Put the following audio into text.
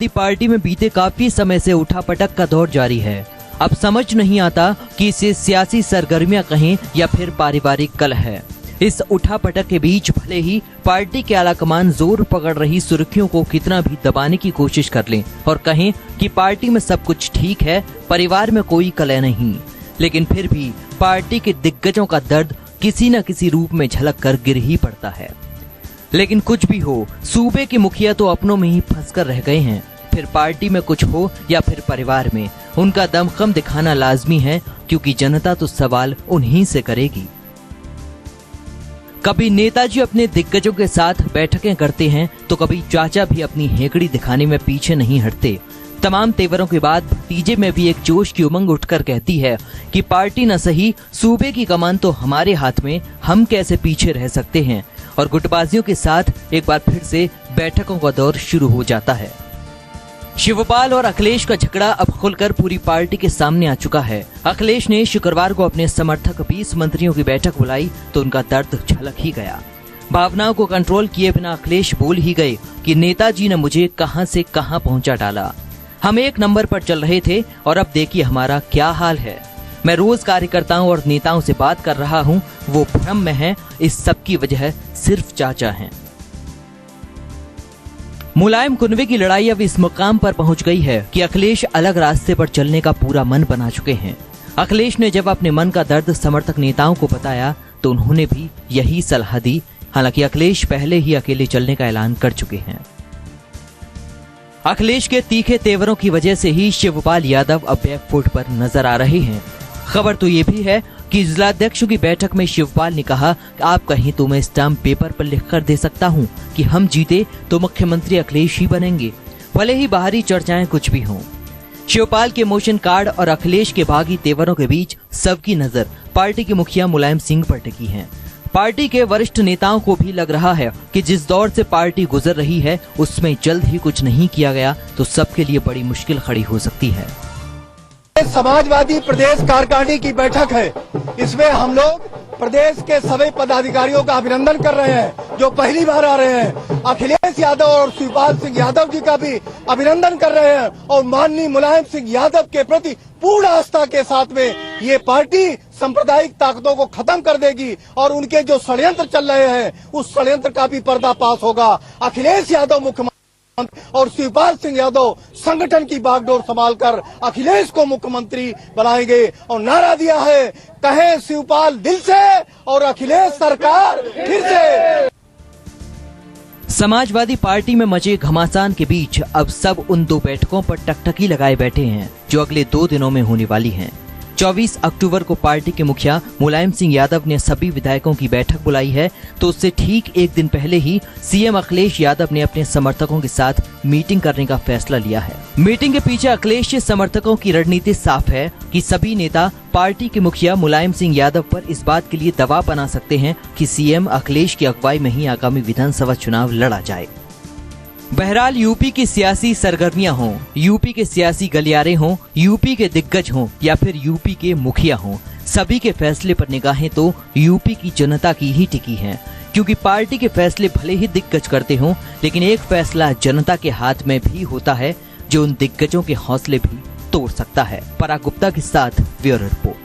आदमी पार्टी में बीते काफी समय से उठापटक का दौर जारी है। अब समझ नहीं आता कि इसे सियासी सरगर्मियां कहें या फिर पारिवारिक कलह है। इस उठापटक के बीच भले ही पार्टी के आलाकमान जोर पकड़ रही सुर्खियों को कितना भी दबाने की कोशिश कर लें और कहें कि पार्टी में सब कुछ ठीक है, परिवार में कोई कलह नहीं, लेकिन फिर भी पार्टी के दिग्गजों का दर्द किसी न किसी रूप में झलक कर गिर ही पड़ता है। लेकिन कुछ भी हो, सूबे के मुखिया तो अपनों में ही फंसकर रह गए हैं। फिर पार्टी में कुछ हो या फिर परिवार में, उनका दमखम दिखाना लाजमी है, क्योंकि जनता तो सवाल उन्हीं से करेगी। कभी नेताजी अपने दिग्गजों के साथ बैठकें करते हैं तो कभी चाचा भी अपनी हेकड़ी दिखाने में पीछे नहीं हटते। तमाम तेवरों के बाद भतीजे में भी एक जोश की उमंग उठकर कहती है कि पार्टी न सही, सूबे की कमान तो हमारे हाथ में, हम कैसे पीछे रह सकते हैं। और गुटबाजियों के साथ एक बार फिर से बैठकों का दौर शुरू हो जाता है। शिवपाल और अखिलेश का झगड़ा अब खुलकर पूरी पार्टी के सामने आ चुका है। अखिलेश ने शुक्रवार को अपने समर्थक 20 मंत्रियों की बैठक बुलाई तो उनका दर्द झलक ही गया। भावनाओं को कंट्रोल किए बिना अखिलेश बोल ही गए कि नेताजी ने मुझे कहां से कहां पहुंचा डाला। हम एक नंबर पर चल रहे थे और अब देखिए हमारा क्या हाल है। मैं रोज कार्यकर्ताओं और नेताओं से बात कर रहा हूं, वो भ्रम में है। इस सब की वजह सिर्फ चाचा हैं। मुलायम कुनवे की लड़ाई अब इस मुकाम पर पहुंच गई है कि अखिलेश अलग रास्ते पर चलने का पूरा मन बना चुके हैं। अखिलेश ने जब अपने मन का दर्द समर्थक नेताओं को बताया तो उन्होंने भी यही सलाह दी। हालांकि अखिलेश पहले ही अकेले चलने का ऐलान कर चुके हैं। अखिलेश के तीखे तेवरों की वजह से ही शिवपाल यादव अब बैकफुट पर नजर आ रहे हैं। खबर तो ये भी है कि जिलाध्यक्षों की बैठक में शिवपाल ने कहा, आप कहीं तो मैं स्टाम्प पेपर पर लिखकर दे सकता हूं कि हम जीते तो मुख्यमंत्री अखिलेश ही बनेंगे, भले ही बाहरी चर्चाएं कुछ भी हों। शिवपाल के मोशन कार्ड और अखिलेश के भागी तेवरों के बीच सबकी नजर पार्टी के मुखिया मुलायम सिंह पर टिकी है। पार्टी के वरिष्ठ नेताओं को भी लग रहा है कि जिस दौर से पार्टी गुजर रही है उसमें जल्द ही कुछ नहीं किया गया तो सबके लिए बड़ी मुश्किल खड़ी हो सकती है। समाजवादी प्रदेश कार्यकारिणी की बैठक है। इसमें हम लोग प्रदेश के सभी पदाधिकारियों का अभिनंदन कर रहे हैं जो पहली बार आ रहे हैं। अखिलेश यादव और शिवपाल सिंह यादव जी का भी अभिनंदन कर रहे हैं और माननीय मुलायम सिंह यादव के प्रति पूर्ण आस्था के साथ में ये पार्टी सांप्रदायिक ताकतों को खत्म कर देगी और उनके जो षड्यंत्र चल रहे हैं उस षड्यंत्र का भी पर्दाफाश होगा। अखिलेश यादव मुख्यमंत्री और शिवपाल सिंह यादव संगठन की बागडोर संभालकर अखिलेश को मुख्यमंत्री बनाएंगे और नारा दिया है, कहे शिवपाल दिल से और अखिलेश सरकार फिर से। समाजवादी पार्टी में मचे घमासान के बीच अब सब उन दो बैठकों पर टकटकी लगाए बैठे हैं जो अगले 2 दिनों में होने वाली हैं। 24 अक्टूबर को पार्टी के मुखिया मुलायम सिंह यादव ने सभी विधायकों की बैठक बुलाई है तो उससे ठीक एक दिन पहले ही सीएम अखिलेश यादव ने अपने समर्थकों के साथ मीटिंग करने का फैसला लिया है। मीटिंग के पीछे अखिलेश के समर्थकों की रणनीति साफ है कि सभी नेता पार्टी के मुखिया मुलायम सिंह यादव पर इस बात के लिए दबाव बना सकते हैं कि सीएम अखिलेश की अगुवाई में ही आगामी विधानसभा चुनाव लड़ा जाए। बहरहाल यूपी की सियासी सरगर्मियां हों, यूपी के सियासी गलियारे हों, यूपी के दिग्गज हों या फिर यूपी के मुखिया हों, सभी के फैसले पर निगाहें तो यूपी की जनता की ही टिकी हैं। क्योंकि पार्टी के फैसले भले ही दिग्गज करते हों, लेकिन एक फैसला जनता के हाथ में भी होता है जो उन दिग्गजों के हौसले भी तोड़ सकता है। पराग गुप्ता के साथ ब्यूरो रिपोर्ट।